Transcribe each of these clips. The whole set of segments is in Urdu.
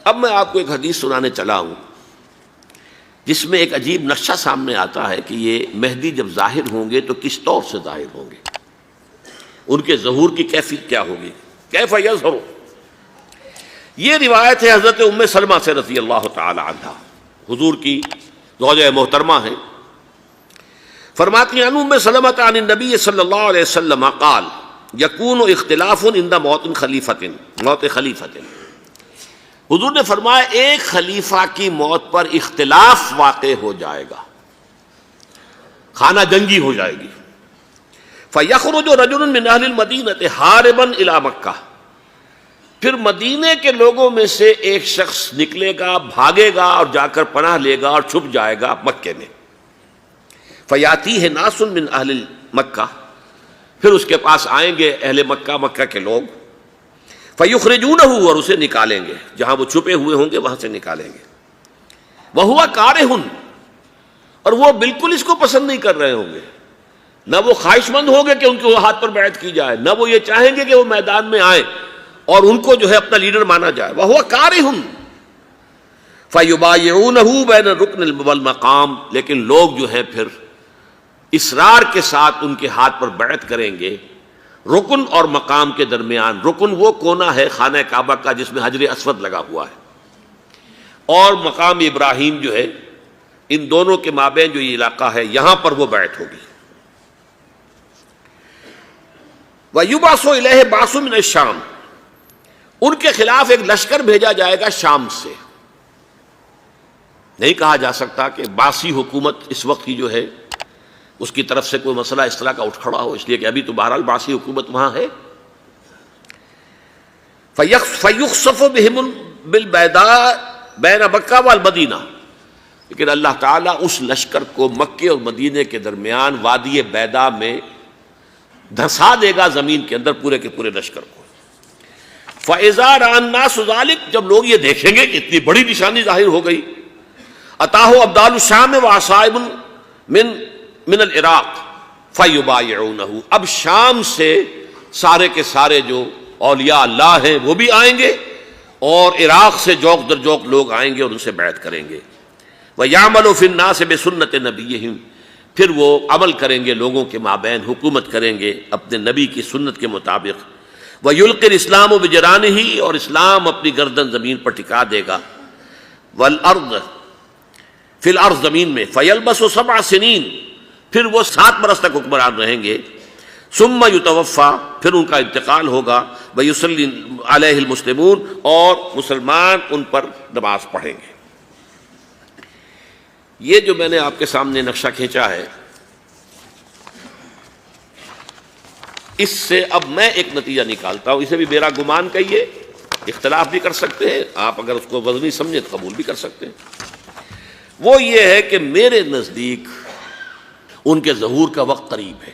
اب میں آپ کو ایک حدیث سنانے چلا ہوں جس میں ایک عجیب نقشہ سامنے آتا ہے کہ یہ مہدی جب ظاہر ہوں گے تو کس طور سے ظاہر ہوں گے، ان کے ظہور کی کیفیت کیا ہوگی، کیف یظہر۔ یہ روایت ہے حضرت ام سلمہ سے رضی اللہ تعالی عنہا، حضور کی زوجہ محترمہ ہیں، فرماتی ہیں ام سلمہ عن النبی صلی اللہ علیہ وسلم قال یکون اختلاف عند موت خلیفۃ، موت خلیفۃ، حضور نے فرمایا ایک خلیفہ کی موت پر اختلاف واقع ہو جائے گا، خانہ جنگی ہو جائے گی۔ فَيَخْرُجُ رَجُلٌ مِّنْ أَهْلِ الْمَدِينَةِ حَارِبًا إِلَىٰ مکہ، پھر مدینے کے لوگوں میں سے ایک شخص نکلے گا، بھاگے گا اور جا کر پناہ لے گا اور چھپ جائے گا مکے میں۔ فَيَأْتِيهِ نَاسٌ مِّنْ أَهْلِ مکہ، پھر اس کے پاس آئیں گے اہل مکہ، مکہ کے لوگ، فَيُخْرِجُونَهُ، اور اسے نکالیں گے، جہاں وہ چھپے ہوئے ہوں گے وہاں سے نکالیں گے۔ وَهُوَ كَارِهٌ، اور وہ بالکل اس کو پسند نہیں کر رہے ہوں گے، نہ وہ خواہش مند ہوں گے کہ ان کے ہاتھ پر بیعت کی جائے، نہ وہ یہ چاہیں گے کہ وہ میدان میں آئیں اور ان کو جو ہے اپنا لیڈر مانا جائے۔ وَهُوَ كَارِهٌ فَيُبَايِعُونَهُ بَيْنَ الرُّكْنِ وَالْمَقَامِ، لیکن لوگ جو ہے پھر اصرار کے ساتھ ان کے ہاتھ پر بیعت کریں گے رکن اور مقام کے درمیان۔ رکن وہ کونا ہے خانہ کعبہ کا جس میں حجر اسود لگا ہوا ہے، اور مقام ابراہیم جو ہے، ان دونوں کے مابین جو یہ علاقہ ہے یہاں پر وہ بیعت ہوگی۔ وَيُبْعَثُ إِلَيْهِ بَعْثٌ مِّنَ الشَّامِ، ان کے خلاف ایک لشکر بھیجا جائے گا شام سے۔ نہیں کہا جا سکتا کہ باسی حکومت اس وقت کی جو ہے اس کی طرف سے کوئی مسئلہ اس طرح کا اٹھ کھڑا ہو، اس لیے کہ ابھی تو بہرحال باسی حکومت وہاں ہے۔ فَيُخْسَفُ بِهِمُ بِالْبَيْضَاءِ بَيْنَ مَکَّہ وَالْمَدِینَہ، لیکن اللہ تعالیٰ اس لشکر کو مکے اور مدینے کے درمیان وادی بیضاء میں دھسا دے گا، زمین کے اندر پورے کے پورے لشکر کو۔ فَإِذَا رَأَى النَّاسُ ذَلِكَ، جب لوگ یہ دیکھیں گے کہ اتنی بڑی نشانی ظاہر ہو گئی، أَتَاهُ أَبْدَالُ الشَّامِ وَعَصَائِبٌ من العراق فَيُبَايِعُونَهُ، اب شام سے سارے کے سارے جو اولیاء اللہ ہیں وہ بھی آئیں گے، اور عراق سے جوق در جوق لوگ آئیں گے اور ان سے بیعت کریں گے۔ وَيَعْمَلُ فِي النَّاسِ بِسُنَّةِ نَبِيِّهِمْ، پھر وہ عمل کریں گے لوگوں کے مابین، حکومت کریں گے اپنے نبی کی سنت کے مطابق۔ وَيُلْقِي الْإِسْلَامُ بِجَرَانِهِ، اور اسلام اپنی گردن زمین پر ٹکا دے گا۔ وَالْأَرْضِ فِي الْأَرْضِ، زمین میں۔ فَيَلْبَسُ 7 سنین، پھر وہ 7 برس تک حکمران رہیں گے۔ ثم یتوفیٰ، پھر ان کا انتقال ہوگا۔ ویصلی علیہ المسلمون، اور مسلمان ان پر نماز پڑھیں گے۔ یہ جو میں نے آپ کے سامنے نقشہ کھینچا ہے، اس سے اب میں ایک نتیجہ نکالتا ہوں، اسے بھی میرا گمان کہیے، اختلاف بھی کر سکتے ہیں آپ، اگر اس کو وزنی سمجھیں تو قبول بھی کر سکتے ہیں۔ وہ یہ ہے کہ میرے نزدیک ان کے ظہور کا وقت قریب ہے،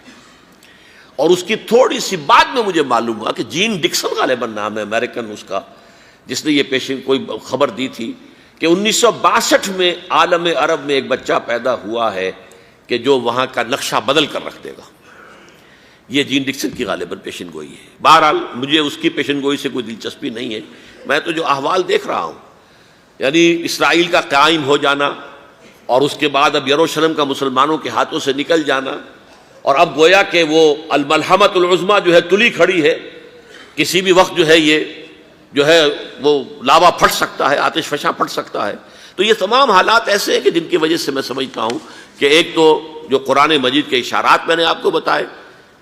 اور اس کی تھوڑی سی بعد میں مجھے معلوم ہوا کہ جین ڈکسن غالباً نام ہے امریکن اس کا، جس نے یہ پیشن کوئی خبر دی تھی کہ 1962 میں عالم عرب میں ایک بچہ پیدا ہوا ہے کہ جو وہاں کا نقشہ بدل کر رکھ دے گا۔ یہ جین ڈکسن کی غالباً پیشن گوئی ہے۔ بہرحال مجھے اس کی پیشن گوئی سے کوئی دلچسپی نہیں ہے، میں تو جو احوال دیکھ رہا ہوں، یعنی اسرائیل کا قائم ہو جانا، اور اس کے بعد اب یروشلم کا مسلمانوں کے ہاتھوں سے نکل جانا، اور اب گویا کہ وہ الملحمۃ العظمیٰ جو ہے تلی کھڑی ہے، کسی بھی وقت جو ہے یہ جو ہے وہ لاوا پھٹ سکتا ہے، آتش فشاں پھٹ سکتا ہے۔ تو یہ تمام حالات ایسے ہیں کہ جن کی وجہ سے میں سمجھتا ہوں کہ ایک تو جو قرآن مجید کے اشارات میں نے آپ کو بتائے،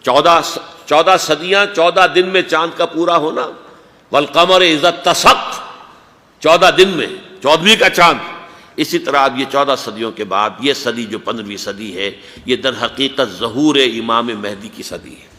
14 صدیاں، 14 دن میں چاند کا پورا ہونا، والقمر اذا اتسق، 14 دن میں 14ویں کا چاند۔ اسی طرح اب یہ 14 صدیوں کے بعد یہ صدی جو 15ویں صدی ہے، یہ در حقیقت ظہور امام مہدی کی صدی ہے۔